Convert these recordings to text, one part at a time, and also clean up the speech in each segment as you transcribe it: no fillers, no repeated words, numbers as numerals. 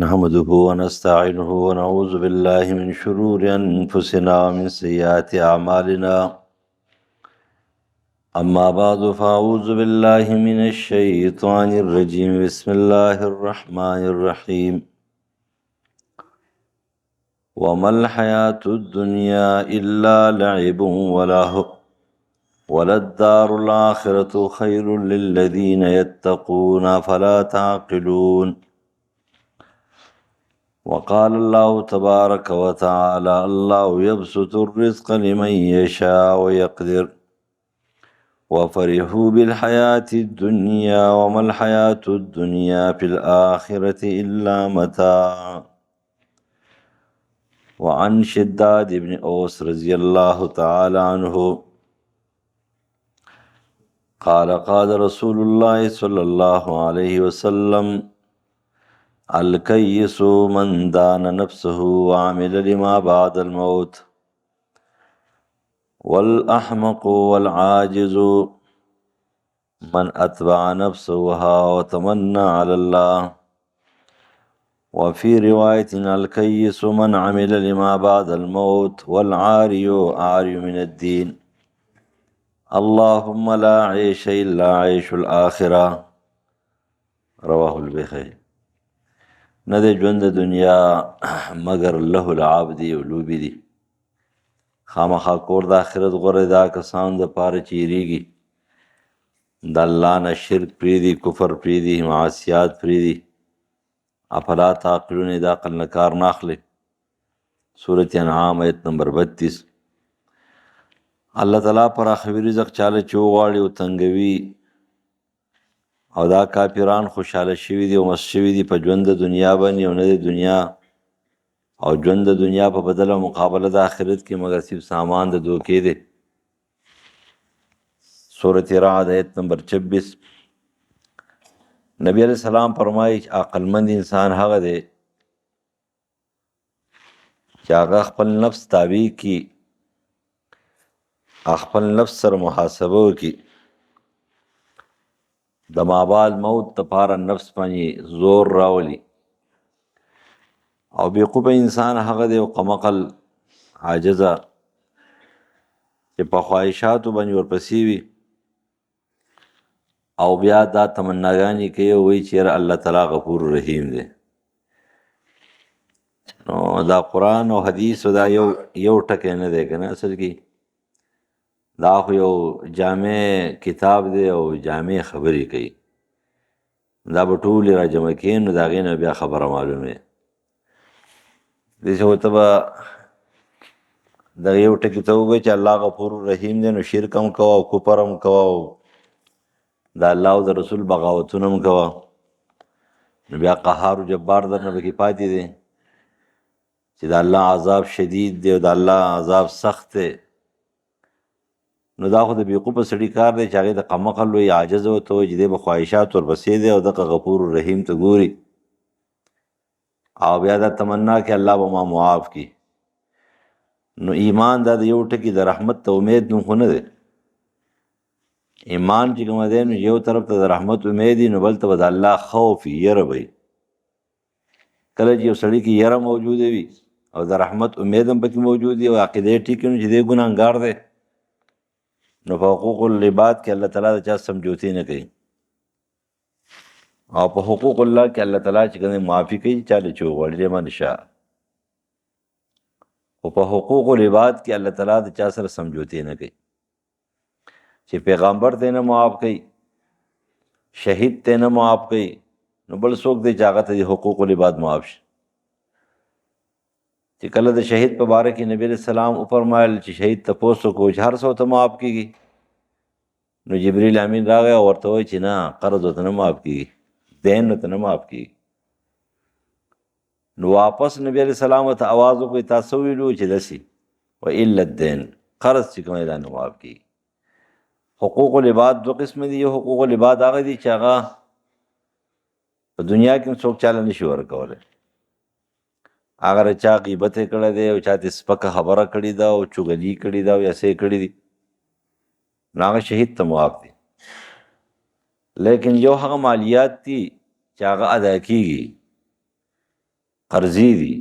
نحمده ونستعينه ونعوذ بالله من شرور أنفسنا ومن سيئات أعمالنا. أما بعد فأعوذ بالله من الشيطان الرجيم. بسم الله الرحمن الرحيم. وما الحياة الدنيا إلا لعب ولهو وللدار الآخرة خير للذين يتقون فلا تعقلون. وقال الله تبارك وتعالى: الله يبسط الرزق لمن يشاء ويقدر وفرحوا بالحياة الدنيا وما الحياة الدنيا في الآخرة إلا متاع. وعن شداد بن أوس رضي الله تعالى عنه قال: قال رسول الله صلى الله عليه وسلم: الكيس من دان نفسه وعمل لما بعد الموت، والأحمق والعاجز من أتبع نفسه وتمنى على الله. وفي رواية: الكيس من عمل لما بعد الموت، والعاري عاري من الدين. اللهم لا عيش إلا عيش الآخرة. رواه البخاري. نه د ژوند د دنیا مگر له العاب دی او لوبې دي. خامخا کور د آخرت غوره دا کسان د پاره چې یریږي د الله نه شرک پرېږدي، کفر پرېږدي، معاصیات پرېږدي. افلا تعقلون، د عقل نه کار نه اخلي. سورة انعام آیت نمبر 32. الله تعالی پر اخوي رزق چاله چې وغواړي او تنګوي، او دا کافران خوشحاله شوي دي او مست شوي دي په ژوند د دنیا باندې، او نه د دنیا او ژوند د دنیا په بدل او مقابله د آخرت کې مگر صرف سامان د دوکې دی. سورة رعد آیت نمبر 26. نبی علیہ السلام فرمایي چې عقلمند انسان هغه دی چې هغه خپل نفس تابع کي، خپل نفس سره محاسبه وکړي، د مابعد موت دپاره نفس باندې زور راولي. او بیوقوفه انسان هغه دی او قمقل عاجزه چې په خواهشاتو باندې ورپسې وي او بیا دا تمناګانې کوي او وایي چې الله تعالی غفور رحیم دی. نو دا قرآن او حدیث دا یو ټکی نه دی که نه، اصل کې دا خو یو جامع کتاب دی او جامع خبرې کوي. دا به ټولې را جمع کړي نو د هغې نه بیا خبره معلومه. داسې ورته به دغه یو ټکي ته ووایي چې الله غفور رحیم دی، نو شرک هم کوه او کفر هم کوه او د الله او د رسول بغاوتونه هم کوه، نو بیا قهار و جبار در نه پکې پاتې دی چې د الله عذاب شدید دی او د الله عذاب سخت دی. نو دا خو د بیوقوفه سړي کار دی چې هغې د قمقل وایي، عاجز ورته وایي چې دی به خواهشات ورپسې دی او دغه غفور رحیم ته ګوري او بیا دا تمنا کې الله به ما معاف کړي. نو ایمان دا د یو ټکي د رحمت ته امید نوم خو نه دی. ایمان چې کومه دی نو یو طرف ته د رحمت امید وي، نو بل ته به د الله خوف وي، یره به وي. کله چې یو سړي کې یره موجوده وي او د رحمت امید هم پکې موجود وي او عقیده یې ټیکه نو چې دی ګناهګار دی، نو په حقوق العباد کې الله تعالی د چا سمجوتې نه کوي، او په حقوق الله کې الله تعالی چې کوم معافي کوي چاله چې وغواړي لمن شاء. او په حقوق العباد کې الله تعالی د چا سره سمجوتې نه کوي، چې پیغمبر ته نه معاف کوي، شهید ته نه معاف کوي، نو بل څوک دی چې هغه ته د حقوق العباد معاف شي. چې کله د شهید په باره کې نبی علیہ السلام وفرمایل چې شهید تپوس وکړو چې هر څه ته معاف کېږي، نو جبریل امین راغی او ورته وایي چې نه، قرض ورته نه معاف کېږي، دین ورته نه معاف کېږي. نو واپس نبی علیہ السلام ته آواز وکړي، تاسو ویلو چې داسې والا الدین، قرض چې کوم دا نه معاف کېږي. حقوق العباد دو قسم دي. یو حقوق العباد هغه دي چې هغه په دنیا کې څوک چاله نشي ورکولی. اگر چا غیبت کړی دی او چا ته سپکه خبره کړې ده او چغلي کړې ده او یا څه کړي دي، نو هغه شهید ته معاف دي. لیکن یو هغه مالیات دي چې هغه ادا کېږي قرضې دي،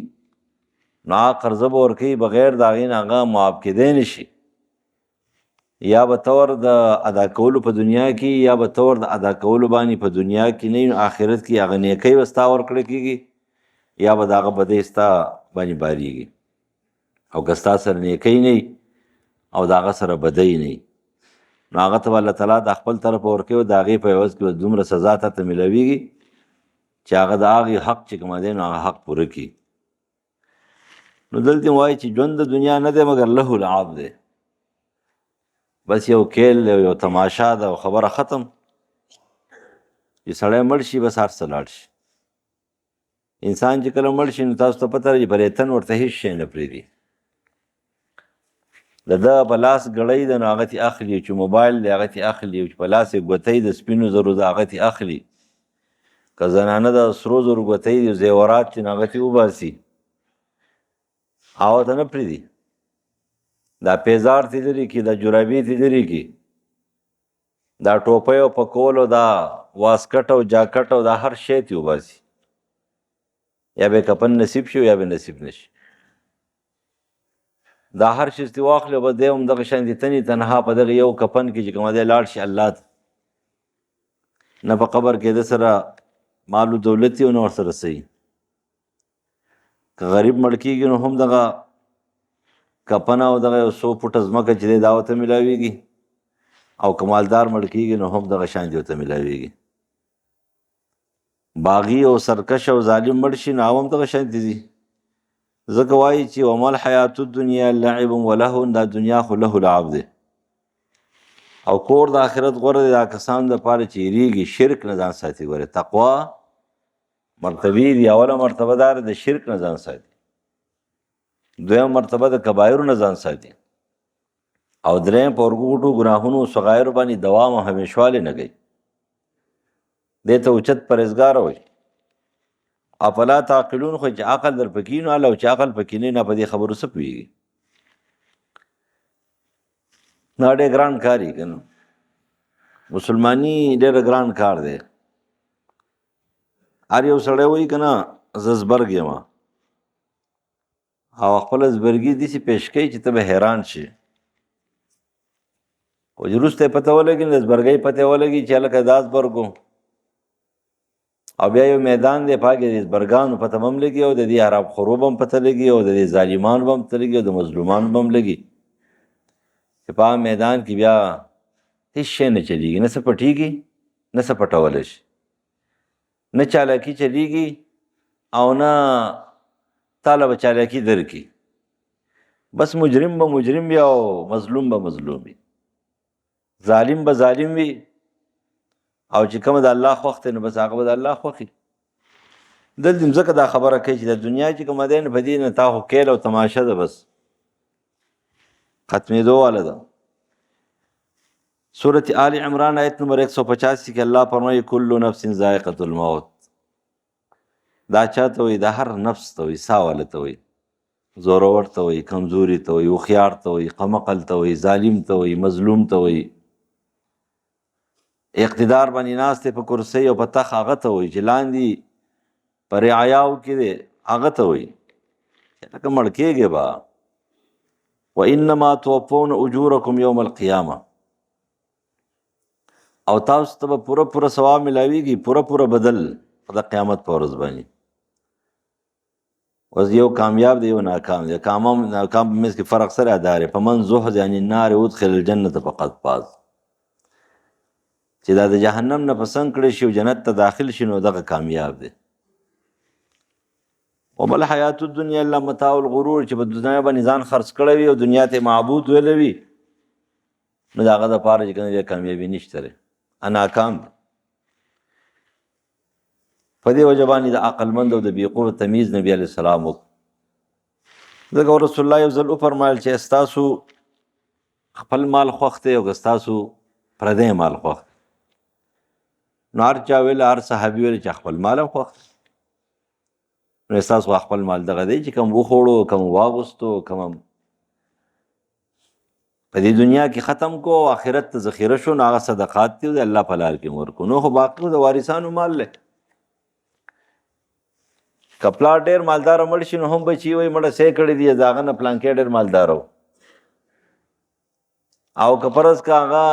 نو هغه قرضه به ورکوي بغیر د هغې نه هغه معاف کېدی نه شي، یا به طور د ادا کولو په دنیا کې، یا به طور د ادا کولو باندې په دنیا کې نه، آخرت کې هغه نیکۍ به ستا ورکړی کېږي، یا به د هغه بدۍ ستا باندې باریږي. او که ستا سره نیکۍ نه او د هغه سره بدۍ نه، نو هغه ته به الله تعالی د خپل طرفه ورکوي او د هغې په عوض کې به دومره سزا ته میلاویږي چې هغه د هغې حق چې کوم دی نو هغه حق پوره کړي. نو دلته وایي چې ژوند د دنیا نه دی مګر له لعب دی، بس یو کیل یو تماشا ده او خبره ختم. چې سړی مړ شي بس هر څه لاړ شي. انسان چې کله مړ شي نو تاسو ته پته لري بریتن ورته هېڅ شی نه پرېږدي. د ده په لاس ګړۍ ده نو هغه ترې اخلي، چې موبایل دی هغه ترې اخلي، چې په لاس یې ګوتۍ د سپینو زرو ده هغه ترې اخلي، که زنانه د سرو زرو ګوتۍ دي زیورات چې هغه ترې وباسي، هغه ته نه پرېږدي. دا پیزار ترې لرې کړي، دا جرابې ترې لرې کړي، دا ټوپۍ او پکول او دا واسکټ او جاکټ او دا هر شی ترې وباسي. یا به کفن نصیب شي یا به نصیب نشي، دا هر شی ترې واخلي او بس دی هم دغه شان دي تنې تنها په دغه یو کفن کې چې کومه دی لاړ شي الله ته. نه په قبر کې د سره مال و دولت وي او نه ورسره څه وي. که غریب مړ کېږي نو هم دغه کفن او دغه یو څو فوټه ځمکه چې دی دا ورته میلاویږي، او که مالدار مړ کېږي نو هم دغه شان دي ورته میلاویږي. باغي او سرکش او ظالم مړ شي نو هغه هم دغه شان دي ځي. ځکه وایي چې وما الحیات الدنیا لعب ولهو، دا دنیا خو له لعب دی، او کور د آخرت غوره دی دا کسانو دپاره چې یېرېږي، شرک نه ځان ساتي. ګورې تقوا مرتبې دي، اوله مرتبه دا د شرک نه ځان ساتي، دویم مرتبه د کبایرو نه ځان ساتي، او دریم په ورګوټو ګناهونو صغایرو باندې دوام او همیشوالی نه کوي. دې ته اوچت پرهیزګاره وایي. افلا تعقلون، خو چې عقل در پکې نو الله، او چې عقل پکې نه په دې خبرو څه پوهېږي. دا ډېر ګران کار یې که نه، مسلماني ډېر ګران کار دی. هر یو سړی وایي که نه زه زبرګ یم، او خپله زبرګي داسې پیش کوي چې ته به حیران شي. خو چې وروسته یې پته ولګي نو د زبرګۍ پته یې ولګي چې هلکه دا زبرګ، او بیا یو میدان دی په هغې کې د زبرګانو پته به هم لګي، او د دې حرام خورو به هم پته لګي، او د دې ظالمانو به هم پته لګي، او د مظلومانو به هم لګي، چې په هغه میدان کې بیا هېڅ شی نه چلېږي، نه څه پټېږي نه څه پټولی شي، نه چالاکي چلېږي او نه تاله به چالاکي درکړي. بس مجرم به مجرم وي او مظلوم به مظلوم وي، ظالم به ظالم وي، او چې کومه د الله خوښ دی نو بس هغه به د الله خوښي. دلته ځکه دا خبره کوي چې د دنیا چې کومه دی نو په دې نه تا خو کیل او تماشه ده، بس ختمېدو واله ده. صورت آل عمران آیت نمبر 185 کې الله فرمایي کل نفس ذائقة الموت. دا چاته وایي؟ دا هر نفس ته وایي، سا واله ته وایي، زورور ته وایي، کمزوري ته وایي، هوښیار ته وایي، قمقل ته وایي، ظالم ته وایي، مظلوم ته وایي، اقتدار باندې ناست دی په کرسۍ او په تخ هغه ته وایي، چې لاندې په رعایاو کې دی هغه ته وایي. لکه مړ کېږې به وانما توفون اجورکم یوم القیامه، او تاسو ته به پوره پوره ثواب ملاویږي، پوره پوره بدل د قیامت په ورځ باندې. اوس یو کامیاب دی یو ناکام دی. ناکام په منځ کې فرق سره ادا دی. فمن زحزح عن النار ادخل الجنة فقد فاز. چې دا د جهنم نه په څنګ کړی شي او جنت ته داخل شي نو دغه کامیاب دی. وما الحیات الدنیا الا متاع الغرور، چې په دنیا باندې ځان خرڅ کړی وي او دنیا ته معبود ویلی وي نو د هغه دپاره چې کوم دی کامیابي نشته دی، ناکام دی. په دې وجه باندې د عقلمند او د بېقوفه تمیز نبي علیه السلام وکړو. ځکه رسول الله یو ځل وفرمایل چې ستاسو خپل مال خوښ دی او که ستاسو پردی مال خوښ دی؟ نو هر چا ویل، هر صحابي ویل چې خپل مال هم خوښ دی. نو ستاسو خپل مال دغه دی چې کوم وخوړو، کوم واغوستو، کوم په دې دنیا کې ختم کو او آخرت ته ذخیره شو، نو هغه صدقات دي د الله په لار کې ورکو. نو خو باقي د وارثانو مال دی. که پلار ډېر مالداره مړ شي نو هم بچي وایي مړه سې کړی دی د هغه نه پلانکې ډېر مالدار و. او که فرض که هغه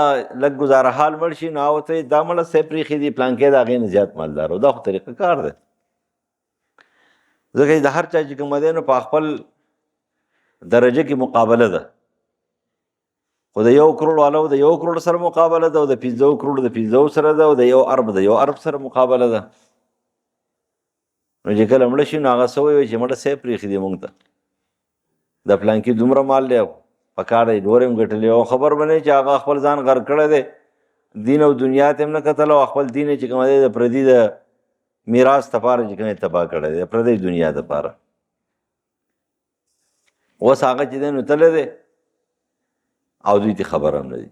لږ ګزاره حال مړ شي نو هغه ته دا مړه سې پرېښي دي پلانکې د هغې نه زیات مالدار و. دا خو طریقه کار دی. ځکه د هر چا چې کومه دی نو په خپل درجه کې مقابله ده. خو د 1 کروڑ والو د 1 کروڑ سره مقابله ده او د 15 کروڑ د 15 سره ده او د 1 ارب د 1 ارب سره مقابله ده. نو چې کله مړه شي نو هغه څه وایي چې مړه سې پرېښي دي مونږ ته د پلانکي دومره مال دی په کار دی ډور یې هم ګټلی او خبر به نه چې هغه خپل ځان غر کړی دی دین او دنیا ته هم نه کتل او خپل دین چې کوم دی د پردي د میراث دپاره چې کوم تباه کړی دی د پردی دنیا دپاره. اوس هغه چې دی نو تللی دی او دوی ته خبر هم نه دي.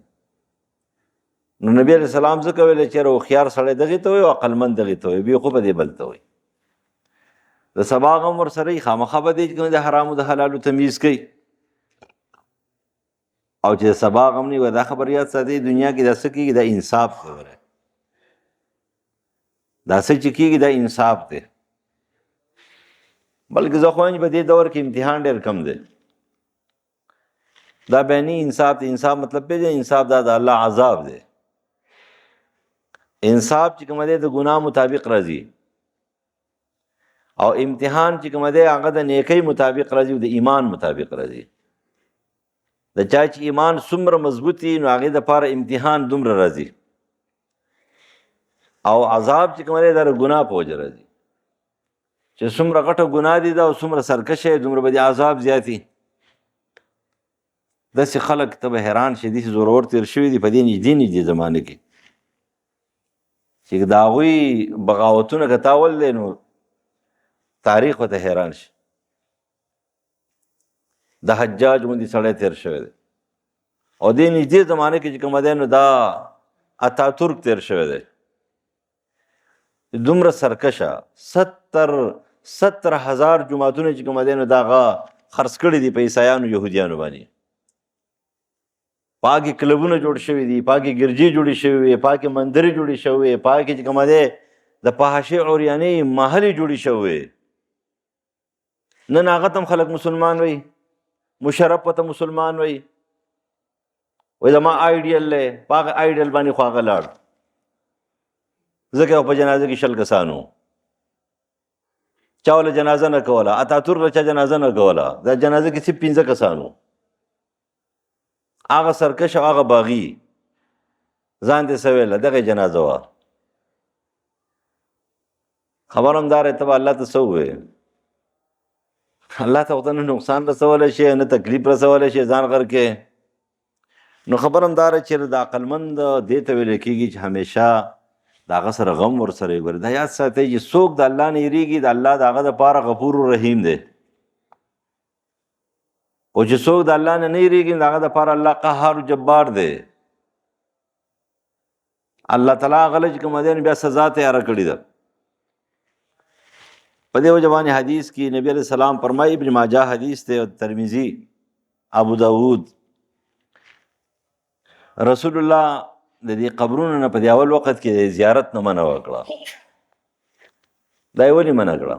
نو نبی علیه السلام ځکه ویلی چې هوښیار سړی دغې ته وایي او عقلمند دغې ته وایي بیا خو به دې بل ته وایي. د سبا غم ورسره وي خامخا به دی چې کوم د حرامو د حلالو تمیز کوي او چې د سبا غم نه وي دا خبر یاد ساتي دنیا کې دا څه کېږي دا انصاف خبره دا څه چې کېږي دا انصاف دی. بلکې زه خو وایم په دې دور کې امتحان ډېر کم دی. دا بینی انصاف دی. انصاف مطلب پېژنې انصاف دا د الله عذاب دی. انصاف چې کوم دی د ګناه مطابق راځي او امتحان چې کوم دی هغه د نیکۍ مطابق راځي او د ایمان مطابق راځي. د چا چې ایمان څومره مضبوط وي نو هغې دپاره امتحان دومره راځي او عذاب چې کوم دی دا د ګناه په وجه راځي چې څومره غټه ګناه دي دا او څومره سرکشه یې دومره به د عذاب زیات وي. داسې خلک ته به حیران شي داسې زورور تېر شوي دي په دې نږدې زمانه کې چې د هغوی بغاوتونه که تا ولدی نو تاریخ ورته حیران شي. د حجاج غوندې سړی تېر شوی دی او دې نږدې زمانه کې چې کومه دی نو دا اتاتورک تېر شوی دی دومره سرکشه 70,000 جماعتونه چې کومه دی نو دا هغه خرڅ کړي دي په عیسایانو یهودیانو باندې. پاکې کلبونه جوړ شوي دي پاکې ګرجې جوړې شوې وي پاکې مندرې جوړې شوې پاکې چې کومه دی د فحاشۍ عریانۍ محلې جوړې شوې. نن هغه ته هم خلک مسلمان وي مشرف ته مسلمان وي وایي زما آیډیل دی په هغه آیډیل باندې خو هغه لاړ ځکه په جنازه کې 20 کسان وو چا وله جنازه نه کوله اتاتورک له چا جنازه نه کوله دا جنازه کې صرف 15 کسان وو. هغه سرکش او هغه باغي ځان دې څه ویله دغه جنازه وه. خبر هم دار ته به الله ته څه ووایې الله ته ورته نه نقصان رسولی شي نه تکلیف رسولی شي ځان غر کې. نو خبر هم داره چې د عقلمند دې ته ویل کېږي چې همیشه د هغه سره غم ورسره یې ګوري. دا یاد ساتئ چې څوک د الله نه یېرېږي د الله د هغه دپاره غفور رحیم دی او چې څوک د الله نه یېرېږي د هغه دپاره الله قهار جبار دی. الله تعالی هغه له چې کومه دی بیا سزا تیاره کړې ده. په دې وجه باندې حدیث کې نبی علیہ السلام فرمایي ابن ماجه حدیث دی ترمذی ابو داود رسول الله د دې قبرونو نه په دې اول وخت کې زیارت نه منع وکړه. دا یې ولې منع کړه؟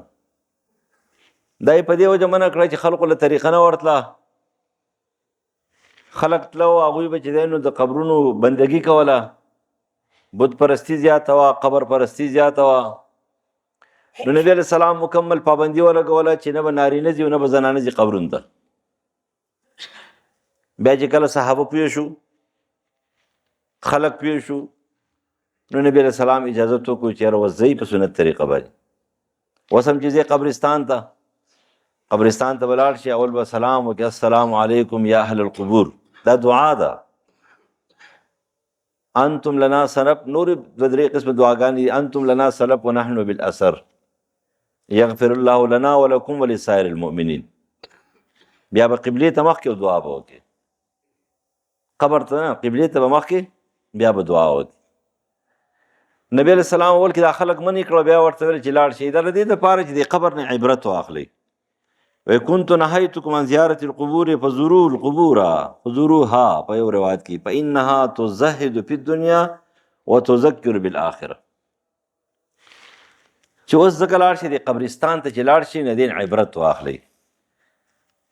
دا یې په دې وجه منع کړه چې خلقو له طریقه نه ورتله خلق تلو هغوی به چې دی نو د قبرونو بندګي کوله بت پرستی زیاته وه قبر پرستی زیاته وه. نو نبی علیہ السلام مکمل پابندي ولګوله چې نه به نارینه ځي او نه به زنانه ځي قبرونو ته. بیا چې کله صحابه پوه شو خلق پوه شو نو نبی علیہ السلام اجازت وکړو چې یاره اوس ځئ په سنت طریقه باندې اوس هم چې ځئ قبرستان ته به لاړ شي اول به سلام وکړي السلام علیکم یا اهل القبور دا دعا ده انتم لنا سلف نور دو درې قسم دعاګانې انتم لنا سلف ونحن بالاثر یغفر الله لنا ولکم ولسائر المؤمنین. بیا به قبلې ته مخکې دعا به وکړي قبر ته نه قبلې ته به مخکې بیا به دعا وکړي. نبی علیہ السلام اول کې دا خلک منې کړه بیا ورته ویل چې لاړ شي دا د دې دپاره چې د قبر نه عبرت واخلئ. وی كنت نهیتکم عن زیارة القبور فزوروا القبور فزوروها په یو روایت کې فإنها تزهد في الدنيا وتذكر بالآخرة. چې اوس ځکه لاړ شي د قبرستان ته چې لاړ شي نه دین عبرت واخلئ.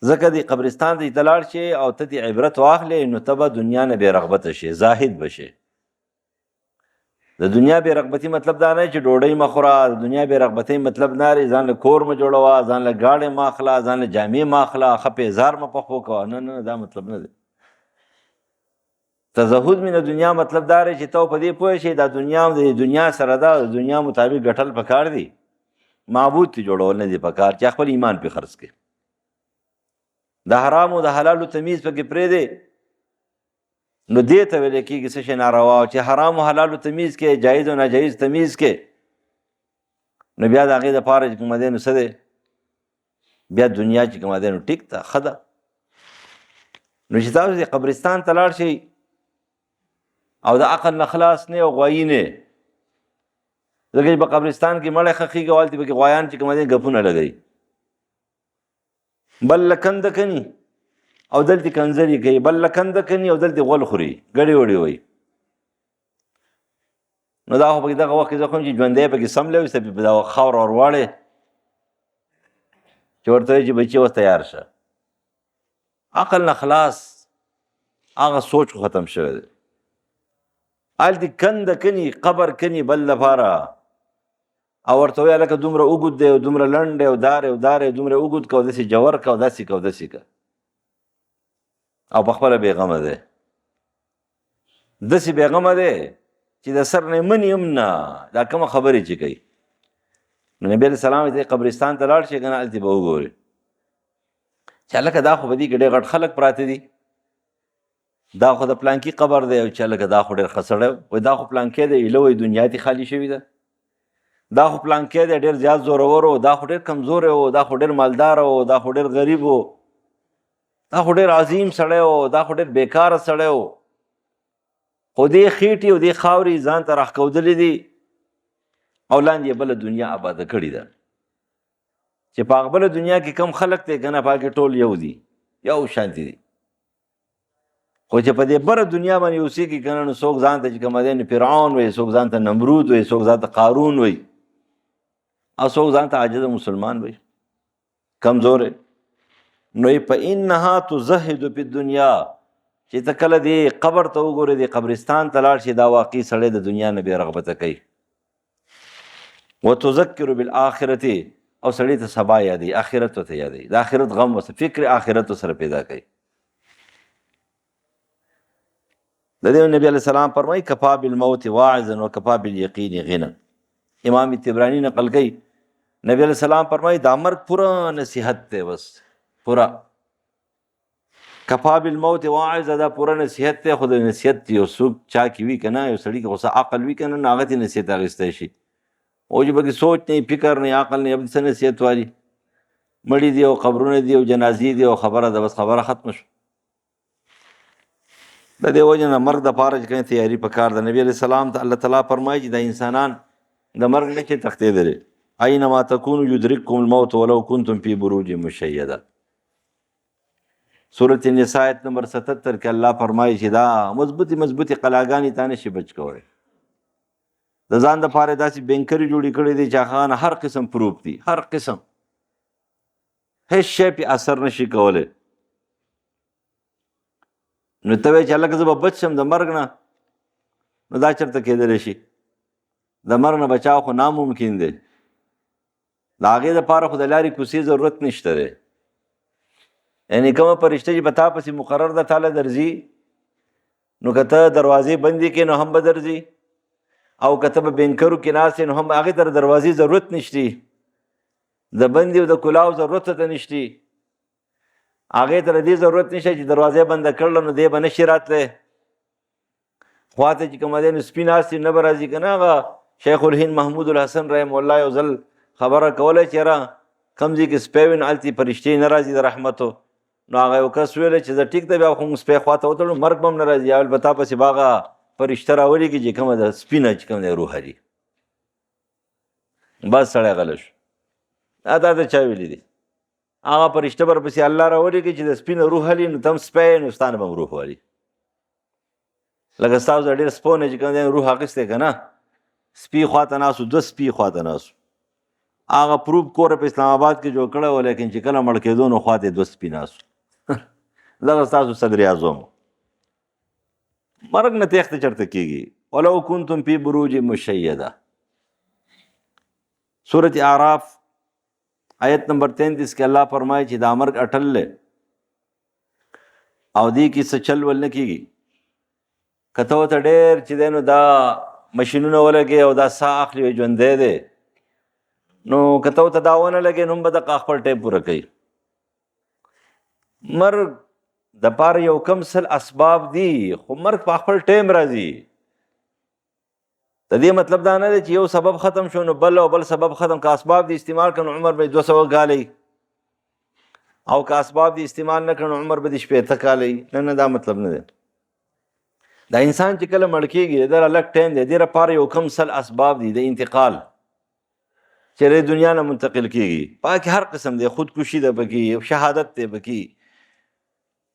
ځکه د قبرستان ته چې لاړ شي او ته د عبرت واخلې نو ته به دنیا نه بې رغبته شي، زاهد به شي. د دنیا بې رغبتي مطلب دا نه چې ډوډۍ مه خوره. د دنیا بې رغبتۍ مطلب نه دی ځان له کور مه جوړوه، ځان له ګاډۍ مه اخله، ځان له جامې مه اخله، ښه پیزار مه پخو کوه. نه، دا مطلب نه دی. تزهد من دنیا مطلب دا دی چې ته په دې پوه شې دا دنیا د دنیا سره ده، د دنیا مطابق ګټل پکار دي، معبود تی جوړول نه دي پکار چې خپل ایمان پې خرڅ کړي. د حرامو د حلالو تمیز پکې پرېږدې نو دې ته ویل کېږي څه شی ناروا. چې حرام و حلالو تمیز کې، جایز و ناجایز تمیز کې، نو بیا د هغې دپاره چې کومه دی نو څه دی، بیا دنیا چې کومه دی نو ټیک ده، ښه ده. نو چې تاسو د قبرستان ته لاړ شئ او د عقل نه خلاص نه او غوایي نه، ځکه چې په قبرستان کې مړی ښخېږي او هلته پکې غوایان چې کومه دی ګپونه لګوي، بل لکنده کني او دلته کنځري کوي، بل لکنده کني او دلته غول خوري، ګړې وړې وایي. نو دا خو په دغه وخت کې زه خو چې ژوندی پکې سملی وي په دا خاوره ورواړې چې ورته وایي چې بچي اوس تیار شه. عقل نه خلاص هغه سوچ خو ختم شوی دی. هلته کنده کني قبر کني بل لپاره او ورته وایي هلکه دومره اوږد دی او دومره لنډ دی او دارې دومره اوږد که او داسې جور که او داسې که او داسې که او په خپله بېغمه دی. داسې بېغمه دی چې د سر نه مني هم نه دا کومه خبرې چې کوي. نو نبي علیه السلام ته قبرستان ته لاړ شي که نه هلته به وګوري چې هلکه دا خو په دې کې ډېر غټ خلک پراته دي، دا خو د پلانکي قبر دی او چې هلکه دا خو ډېر ښه سړی وایي دا خو پلانکی دی ایله وایي دنیا دې خالي شوې ده، دا خو پلانکی دی ډېر زیات زورور و، دا خو ډېر کمزوری و، دا خو ډېر مالدار و، دا خو ډېر غریب و، دا خو ډېر عظیم سړی و، دا خو ډېر بیکاره سړی و. خو دې خېټې او دې خاورې ځان ته راښکودلې دي او لاندې یې بله دنیا آباده کړې ده چې په هغه بله دنیا کې کم خلک دی که نه په هغې ټول یو دي، یو شانتي دي. خو چې په دې بره دنیا باندې اوسېږي که نه نو څوک ځان ته چې کومه دی نو فرعون وایي، څوک ځان ته نمرود وایي، څوک ځان ته قارون وایي او څوک ځان ته عاجزه مسلمان وایي کمزوری. نو فإنها تزهد فی الدنیا چې ته کله دې قبر ته وګورې دې قبرستان ته لاړ شي دا واقعي سړی د دنیا نه بې رغبته کوي. وتذکر بالآخرة او سړی ته سبا یادوي، آخرت ورته یادوي، د آخرت غم ورسره فکر آخرت ورسره پیدا کوي. د دې نبی علیه السلام فرمایي کفا بالموت واعظا وکفا بالیقین غنا. امام طبرانی نقل کوي نبی علیه السلام فرمایي دا مرګ پوره نصیحت دی، بس پوره. کفا بالموت واعظ دا پوره نصیحت دی. خو د نصیحت یو څوک چا کې وي که نه، یو سړي کې خو څه عقل وي که نه نو هغه ته نصیحت اخیستی شي. او چې پکې سوچ نه فکر نه عقل نه څه نصیحت والی، مړي دي او قبرونه دي او جنازې دي او خبره ده، بس خبره ختمه شو. د دې وجه نه مرګ دپاره چې کومه تیاري پکار ده. نبي علیه السلام ته الله تعالی فرمایي چې دا انسانان د مرګ نه چې تښتېدلې اینما تکونوا یدرککم الموت ولو کنتم فی بروج مشیده. سورة النساء آیت نمبر 77 کې الله فرمایي چې دا مضبوطي قلاګانې تا نشي بچ کولی. د ځان دپاره داسې بینکرې جوړې کړې دي چې هغه هر قسم پروف دي، هر قسم، هیڅ شی پې اثر نشي کولی. نو ته وایې چې هلکه زه به بچ شم د مرګ نه، نو دا چېرته کېدلی شي؟ د مرګ نه بچاو خو ناممکن دی. د هغې دپاره خو د لارې کوڅې ضرورت نشته دی. یعنی کومه فرشته چې په تا پسې مقرر ده تاله درځي، نو که ته دروازې بندې کې نو هم به درځي، او که ته به بینکرو کې ناست نو هم هغې ته د دروازې ضرورت نشتی، د بندې او د کلاو ضرورت ته نشتی، هغې ته د دې ضرورت نشته چې دروازې بنده کړله نو دی به نشي راتلی. خوا ته چې کومه دی نو سپي ناست نه به راځي که نه. هغه شیخ الهند محمود الحسن رحم الله یو ځل خبره کوله چې یاره کوم ځای کې سپی وي نو هلته فرشتې نه راځي د رحمتو. نو هغه یو کس ویلی چې زه ټیک ده بیا خو موږ سپی خوا ته وتړو مرګ به هم نه راځي، یا البته پسې به هغه فرشته راولېږي چې کومه د سپي نه چې کوم دی روح هلي. بس سړی غلی شو. دا د چا ویلي دي؟ هغه فرشته به ورپسې الله راولېږي چې د سپي نه روح هلي، نو ته هم سپی یې نو ستا نه به هم روح والي. لکه ستاسو د ډېر سپو نه چې کوم دی روح اخیستی که نه، سپي خوا ته ناست و، 2 سپي خوا ته ناست و، هغه پروف کور په اسلام آباد کې جوړ کړی و، لیکن چې کله مړ کېدو نو خواته دوه سپیناسو دغه ستاسو صدر اعظم. مرګ نه تېښته چېرته کېږي. ولو کنتم فی بروج مشیده. سورة اعراف آیت نمبر 33 کې الله فرمایي چې دا مرګ اټل دی او دې کې څه چل ول نه کېږي. که ته ورته ډېر چې دی نو دا مشینونه ولګې او دا ساه اخلي وي ژوندی دی، نو که ته ورته دا ونه لګې نو هم به دغه خپل ټیم پوره کوي. مرګ د پاره یو کم سل اسباب دي، خو مرګ په خپل ټیم راځي. د دې مطلب دا نه دی چې یو سبب ختم شو نو بل او بل سبب ختم. که اسباب دي استعمال کړه نو عمر به 200 کالی، او که اسباب دي استعمال نه کړه نو عمر به 80 کالی. نه دا مطلب نه دی. دا انسان چې کله مړ کېږي د الګ ټیم دی، دې لپاره یو کم سل اسباب دي د انتقال چې د دنیا نه منتقل کېږي. پاکې هر قسم دی، خودکشي ده پکې، شهادت دی پکې،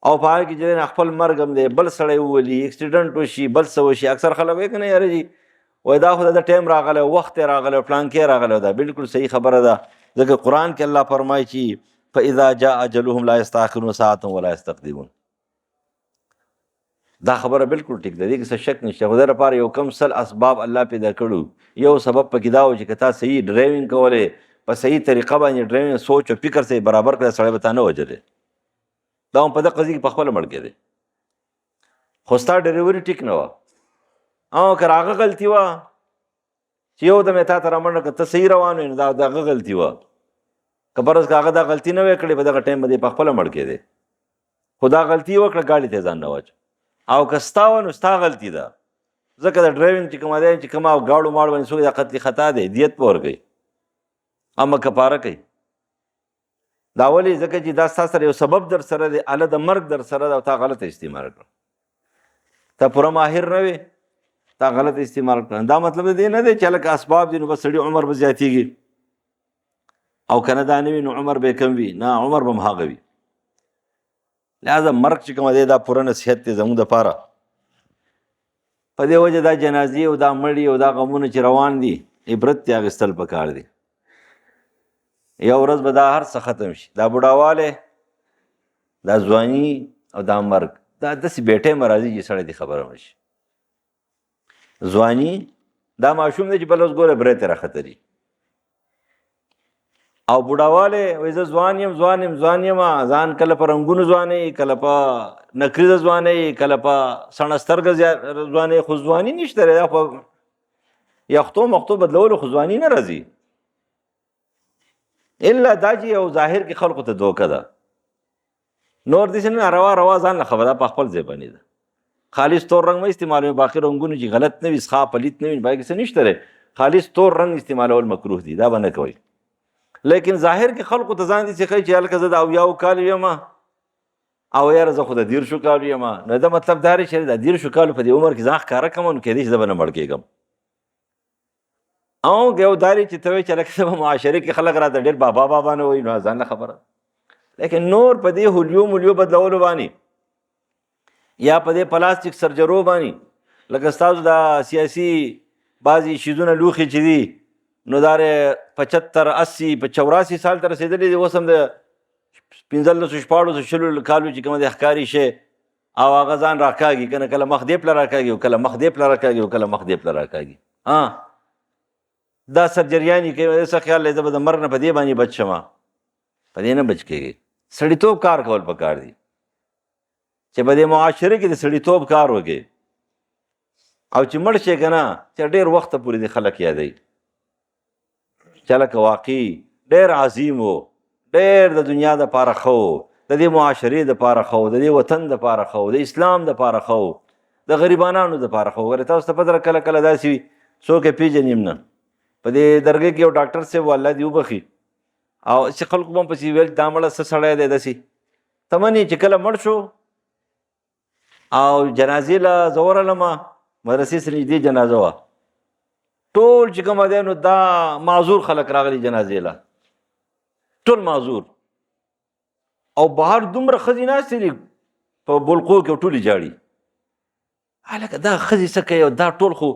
او په هغه کې چې خپل مرګ هم دی، بل سړی وولي، اکسیډنټ وشي، بل څه وشي. اکثر خلک وایي که نه یاره جي وایي دا خو د ټایم راغلی، وخت یې راغلی، پلانکې راغلی. دا بالکل صحیح خبره ده، ځکه قرآن کې الله فرمایي چې فاذا جاء اجلهم لا یستأخرون ساعة ولا یستقدمون. دا خبره بالکل ټیک ده، دې کې څه شک نشته. خو دې لپاره یو کم سل اسباب الله پیدا کړو. یو سبب پکې دا و چې که تا صحیح ډرایوینګ کولی، په صحیح طریقه باندې ډرایوینګ سوچ او فکر سره برابر کړی، سړی به تا نه وجلی. دا هم په دغه قضیې کې په خپله مړ کېدی، خو ستا ډریوري ټیک نه وه. او که هغه غلطي وه چې یو دم یې تا ته رامنډه کړه، ته صحیح روان وې، نو دا د هغه غلطي وه. که فرض که هغه دا غلطي نه وی کړې، په دغه ټایم به دې په خپله مړ کېدی. خو دا غلطي وکړه، ګاډي ته ځان نه واچ. او که ستا وه نو ستا غلطي ده، ځکه د ډرایوینګ چې کومه دی چې کومه ګاړو ماړو باندې څوک دا قتلي خطا دی، دیت به ورکوي، اما کفاره کوي. دا ولې؟ ځکه چې دا ستا سره یو سبب در سره دی، اله د مرګ در سره ده، او تا غلطه استعمال کړه. ته پوره ماهر نه وې، تا غلط استعمال کړه. دا مطلب دې نه دی چې هلکه اسباب دي نو بس سړي عمر به زیاتېږي، او که نه دا نه وي نو عمر به کم وي. نه، عمر به هم هغه وي. لہذا مرګ چې کومه دی دا پوره نصیحت دی زموږ دپاره. په دې وجه دا جنازې او دا مړي او دا غمونه چې روان دي، عبرت یې اخیستل پکار دي. یو ورځ به دا هر څه ختم شي، دا بوډاوالی، دا ځواني او دا مرګ، دا داسې بې ټایمه راځي چې سړی دې خبره ونه شي. ځواني دا ماشوم دی چې بله اوس ګوره برې ته راختري، او بوډاوالی وایي زه ځوان یم ځان کله په رنګونو ځوانوي، کله په نکریزه ځوانوي، کله په سڼه سترګه ځوانوي. خو ځواني نشته دی، دا په یختو مختو بدلولو خو ځواني نه راځي، الا دا چې یو ظاهر کې خلقو ته دوکه ده. نور داسې نه روا ځان له خبره په خپل ځای باندې ده. خالص تور رنګ مه استعمالوي، باقي رنګونه چې غلط نه وي، څښا پلیت نه وي، باقي څه نشته دی. خالص تور رنګ استعمالول مکروه دي، دا به نه کوئ. لیکن ظاهر کې خلقو ته ځان دې څه ښایي چې هلکه زه د 70 کالو یم، او یاره زه خو د 30 کالو یم. نو دا مطلب دا دی چې د 30 کالو په دې عمر کې ځان ښکاره کړم، نو کېدای شي زه به نه مړ کېږم. او یو دا دی چې ته وایې چې هلکه زه به معاشرې کې خلک راته ډېر بابا نه وایي، نو ځان له خبره. لیکن نور په دې هولیو مولیو بدلولو باندې، یا په دې پلاستیک سرجرو باندې، لکه ستاسو دا سیاسي بعضې شیزونه لوښي چې دي، نو دا 75 80 84 سال ته رسېدلي دي. اوس هم د 15 14 16 کالو چې کومه د ښکاري شی، او هغه ځان راکاږي، که نه کله مخ دې پله راکاږي، او کله مخ دې پله راکاږي، او کله مخ دې پله راکاږي. دا سرجریانې کوي. څه خیال دی زه به د مرګ نه په دې باندې بچ شم؟ په دې نه بچ کېږي. سړیتوب کار کول پکار دي، چې په دې معاشره کې د سړیتوب کار وکړي، او چې مړ شي که نه چې ډېر وخته پورې دې خلک یادوي چې هلکه واقعي ډېر عظیم و، ډېر د دنیا دپاره ښه و، د دې معاشرې دپاره ښه و، د دې وطن دپاره ښه و، د اسلام دپاره ښه و، د غریبانانو دپاره ښه و. ولې تاسو ته پته کله کله داسې وي څوک یې پېژني هم نه. په دې درګۍ کې یو ډاکټر صاحب و، الله دې وبخي، او چې خلکو به هم پسې ویل دا مړه څه سړی دی داسې. ته منې چې کله مړ شو او جنازې له زه ورغلم، مدرسې سره نږدې جنازه وه، ټول چې کومه دی نو دا معذور خلک راغلي جنازې له، ټول معذور، او بهر دومره ښځې ناستې دي په بلقو کې، ټولې جاړي. هلکه دا ښځې څه کوي، او دا ټول خو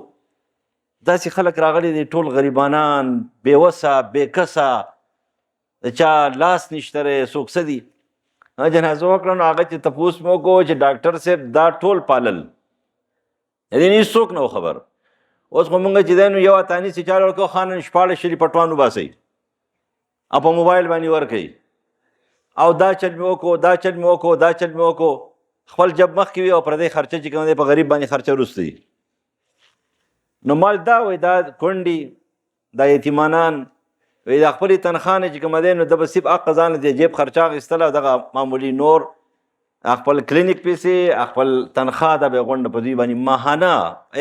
داسې خلک راغلي دي ټول غریبانان، بېوسه، بېکسه، د چا لاس نشته دی، څوک څه دي. جنازه وکړه نو هغه چې تپوس مې وکړو چې ډاکټر صاحب دا ټول پالل، یعنې هېڅوک نه و خبر. اوس خو مونږ چې دی نو یو اتاني چې چاله ورکړو ښه نن 14 پټوان وباسئ او په موبایل باندې ورکوي، او دا چل مې وکړو، دا چل مې وکړو، دا چل مې وکړو. خپل جب مخکې وي او پردی خرچه چې کوم دی په غریب باندې خرچه وروسته دي. نو مال دا وایي دا کونډي، دا یتیمانان، وایي د خپلې تنخواه نه چې کومه دی نو د به صرف حق ځان د جیب خرچه اخېستله او دغه معمولي نور خپل کلینیک پیسې، خپل تنخواه دا به یې غونډه په دوی باندې ماهانه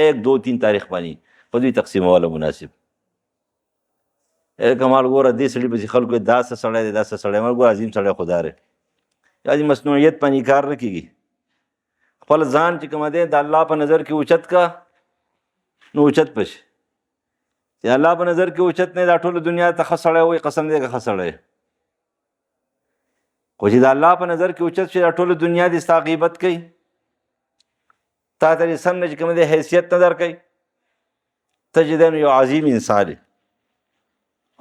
1 2 3 تاریخ باندې په دوی تقسیموله مناسب. کمال ګوره دې سړي پسې خلکو دا څه سړی دی، دا څه سړی. مال ګوره عظیم سړی خدا دی، یعنې مصنوعیت باندې کار نه کېږي. خپل ځان چې کومه دی د الله په نظر کې اوچت کا نو اوچت پشي. چې الله په نظر کې اوچت نه، دا ټوله دنیا ته ښه سړی وایي، قسم دی که ښه سړی. خو چې د الله په نظر کې اوچت شي، دا ټوله دنیا دې ستا غیبت کوي، تا ته دې سم نه چې کوم دی حیثیت نه درکوي، ته چې دی نو یو عظیم انسان یې.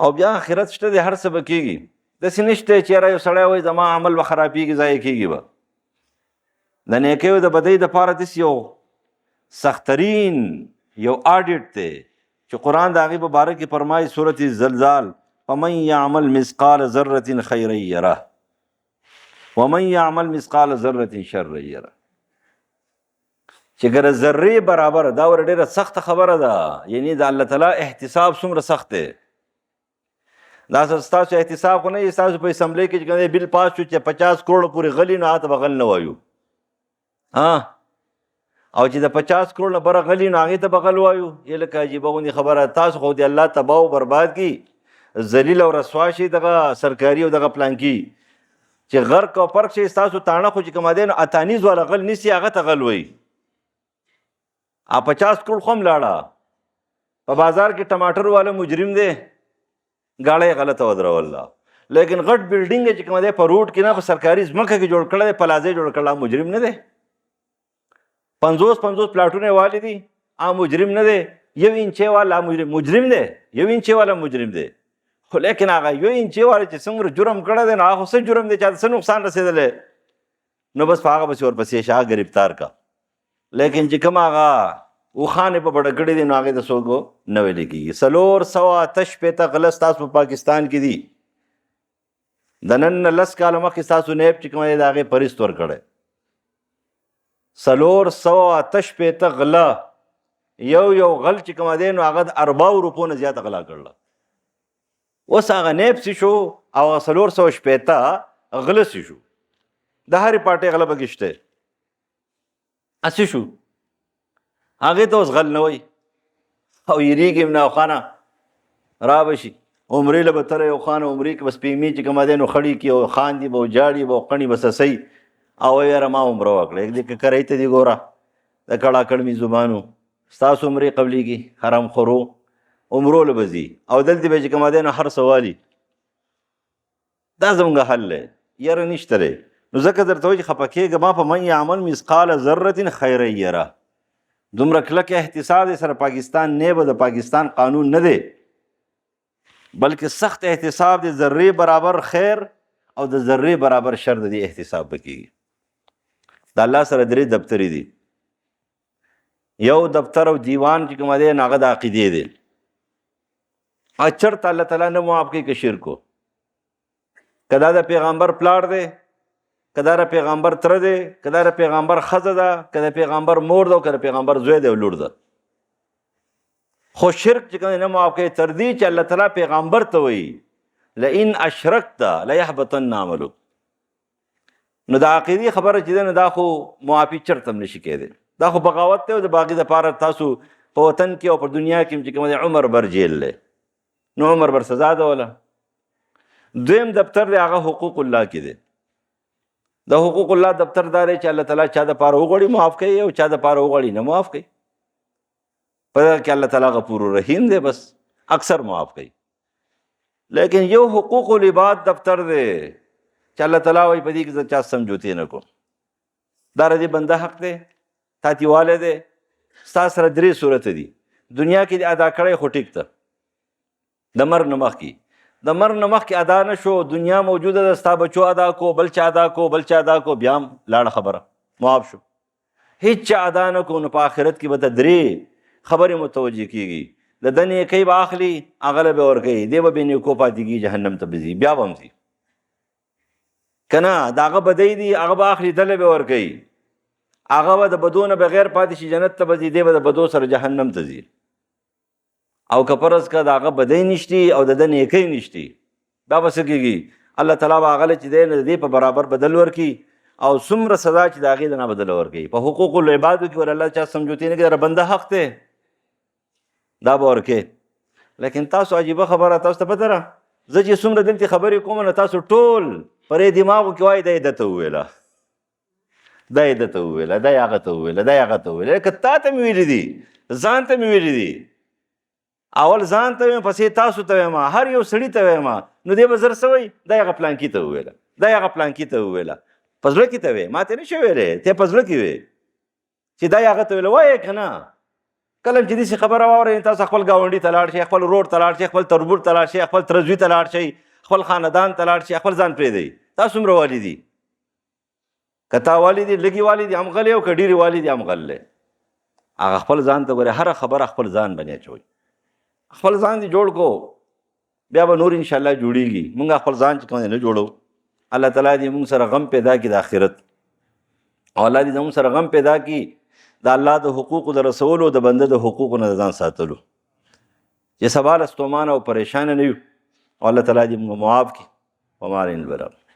او بیا آخرت شته دی، هر څه به کېږي. داسې نشته چې یاره یو سړی وایي زما عمل به خرابېږي، ضایع کېږي به. د نیکۍ او د بدۍ دپاره داسې یو سخترین یو آډیټ دی چې قرآن د هغې په باره کې فرمایي سورة الزلزال فمن یعمل مثقال ذرة خیرا یره ومن یعمل مثقال ذرة شرا یره. چې ګره ذرې برابر، دا ور ډېره سخته خبره ده. یعنی د الله تعالی احتساب څومره سخت دی. دا ستاسو احتساب خو نه وي، ستاسو په اسمبلی کې چې کوم دی بل پاس شو چې 50 کروړ پورې غلي نو هغه ته به غل نه وایو، او چې د 50 کروړ نه بره غلي نو هغې ته به غل وایو. یې لکه عجیبه غوندې خبره. تاسو خو د الله تباه او برباد کي، ذلیل او رسوا شي دغه سرکاري او دغه پلانکي چې غرق او پرق شي. ستاسو تاڼه خو چې کومه دی نو اتانیز والا غل نیسي، هغه ته غل وایي. 50 کروړ خو هم لاړه. په بازار کې ټماټر والا مجرم دی، ګاړی غلطه ودروله. لیکن غټ بلډینګ چې کومه دی په روډ کې نه، په سرکاري ځمکه کې جوړ کړی دی، پلازې جوړ کړی، مجرم نه دی. 50 پلاټونه والي دي، مجرم نه دی. 1 انچې والا مجرم دی، 1 انچې والا مجرم دی. خو لیکن هغه 1 انچې والا چې څومره جرم کړی دی نو هغه څه جرم دی، چاته څه نقصان رسېدلی نو بس په هغه پسې ورپسې شه ګرفتار کا. لیکن چې کوم هغه اوښانې په بډه کړي دي نو هغې ته څوک نه ویلې کېږي. 458 غله ستاسو په پاکستان کې دي. د نن 10 کاله مخکې ستاسو نیب چې کوم دی د هغې پریست ورکړی. 458 غله، یو غل چې کوم دی نو هغه د 40 روپو نه زیاته غلا کړله. اوس هغه نیب څه شو او 460 غله څه شو؟ د هرې پارټۍ غله پکې شته. څه شو؟ هغې ته اوس غل نه وایي او یېرېږي نه. خانه را به شي عمرې له به تره یو خانه عمرې کې بس پیمې چې کومه دی نو خړي کې او خاندي به او جاړي به او قڼي به سسئ او یاره ما عمره وکړه. یک دې ککرۍ ته دي ګوره د کړه کړمي زبانو ستاسو عمرې قبلېږي، حرام خورو عمرو له به ځي او دلته به چې کومه دی نو هر څه والي. دا زموږ حل دی، یاره نشته دی. نو ځکه درته وایي چې خفه کېږه ما په من یعمل مثقال ذرة خیرا یره. دومره کلک احتساب دی سره پاکستان نه به د پاکستان قانون نه دی، بلکې سخت احتساب دی. ذرې برابر خیر او د ذرې برابر شر د دې احتساب به کېږي. د الله سره 3 دفترې دي. یو دفتر او دیوان چې کومه دی هغه د عقیدې دی. چرته الله تعالی نه معاف کوي که شرک و، که دا د پیغمبر پلار دی، که دا د پیغمبر تره دی، که دا د پیغمبر ښځه ده، که د پیغمبر مور ده، که د پیغمبر زوی دی او لور ده. خو شرک چې کوم نه معاف کوي تر دې چې الله تعالی پیغمبر ته وایي لئن اشرکت لیحبطن عملک. نو د عقیدې خبره چې ده نو دا خو معافي چرته هم نشي کېدی. دا خو بغاوت دی او د باغي دپاره تاسو په وطن کې او په دنیا کې چې کوم دی عمر بر جیل دی نو عمر بر سزا ده وله. دویم دفتر دی هغه حقوق الله کې دی. د حقوق الله دفتر دا دی چې الله تعالی چا دپاره وغواړي معاف کوي او چا دپاره وغواړي نه معاف کوي. په دغه کې الله تعالی غفور رحیم دی، بس اکثر معاف کوي. لیکن یو حقوق العباد دفتر دی چې الله تعالی وایي په دې کې زه چا سمجوتې نه کوم. دا د دې بنده حق دی، تاتیواله دی. ستا سره 3 صورت دي. دنیا کې ادا کړی خو ټیک ته د مرګ نه مخکې ادا نه شو، دنیا موجوده ده، ستا بچو ادا کو، بل چا ادا کو، بیا هم لاړه خبره، معاف شو. هیڅ چا ادا نه کو، نو په آخرت کې به ته درې خبرې متوجه کېږي. د ده نیکۍ به اخلي، هغه له به ورکوي، دی به بې نیکو پاتې کېږي، جهنم ته به ځي، بیا به هم ځي که نه. د هغه بدۍ دي هغه به اخلي، دله به ورکوي، هغه به د بدو نه بغیر پاتې شي، جنت ته به ځي، دی به د بدو سره جهنم ته ځي. او که فرض که د هغه بدۍ نشتي او د ده نیکۍ نشتي، بیا به څه کېږي؟ الله تعالی به هغه چې دی نه د دې په برابر بدل ورکړي، او څومره سزا چې د هغې د نه بدله ورکوي. په حقوق العبادو کې ور الله چا سمجوتې نه کوي، بنده حق دی دا به ورکوي. لیکن تاسو عجیبه خبره، تاسو ته پته ده زه چې څومره دلته خبرې کوم نو تاسو ټول پرې دماغو کې وایي دا یې ده ته وویله، دا یې ده ته وویله، دا یې هغه ته وویله، دا یې هغه ته وویله. که تا ته مې ویلي دي، ځان ته مې ویلي دي، اول ځان ته ویم پسې تاسو ته ویم، هر یو سړي ته ویم، نو دی به زر څه وایي دا یې هغه پلانکي ته وویله، دا یې هغه پلانکي ته وویله. په زړه کې ته وې، ما ته نه شي ویلی، ته په زړه کې وې چې دا یې هغه ته ویله. وایې که نه؟ کله چې داسې خبره واورئ تاسو خپل ګاونډي ته لاړ شئ، خپل ورور ته لاړ شئ، خپل تربور ته لاړ شئ، خپل ترزوي ته لاړ شئ، خپل خاندان ته لاړ شئ، خپل ځان پرېږدئ. تاسو څومره والي دي؟ که تا والي دي لږې والي دي هم غلی، او که ډېرې والي دي هم غلی. هغه خپل ځان ته ګورې، هره خبره خپل ځان باندې اچوئ، خپل ځان دې جوړ کو، بیا به نور انشاءالله جوړېږي. مونږ خپل ځان چې کوم نه جوړو، الله تعالی دې مونږ سره غم پیدا کړي د آخرت، او الله دې زموږ سره غم پیدا کړي د الله د حقوقو د رسولو، د بنده د حقوقو نه ځان ساتلو، چې سبا له ستومانه او پریشانه نه یو. او الله تعالی دې موږ معاف کړي. وما علینا البلاغ.